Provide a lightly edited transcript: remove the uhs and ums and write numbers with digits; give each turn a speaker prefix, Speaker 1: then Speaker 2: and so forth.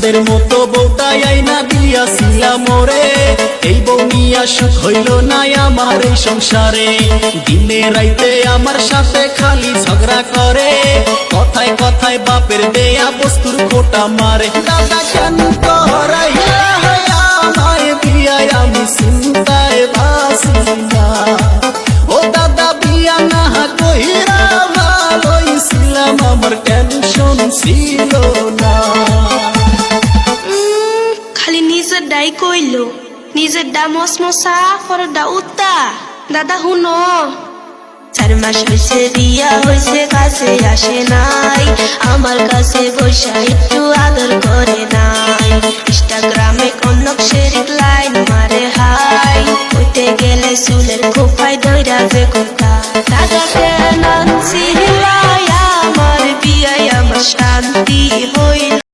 Speaker 1: চাঁদের মতো বউটাই আইনা দিয়াছিলাম মোরে, এই বউ নিয়া সুখ হইল না আমার এই সংসারে। দিনে রাইতে আমার সাথে খালি ঝগড়া করে, কথায় কথায় বাপের দেয়া বস্তুর খোটা মারে। দাদা কেন করাইয়া আমায় বিয়ায় আমি চিন্তায় বাঁচি না, ও দাদা বিয়া না কইরা ভালোই ছিলাম, আমার টেনশন ছিল না।
Speaker 2: খালি নিজের ডাই কইলো, নিজের ডা মসমসা পর ডা উত্তা। দাদা হুনো, 4 মাস হয়েছে বিয়া হয়েছে, কাছে আসে নাই, আমার কাছে বৈশা একটু আদর করে নাই। ইনস্টাগ্রামে কনক শেরিক লাইন মারে হাই, হইতে গেলে চুলের খোপায় ধইরা যে কথা। দাদাকে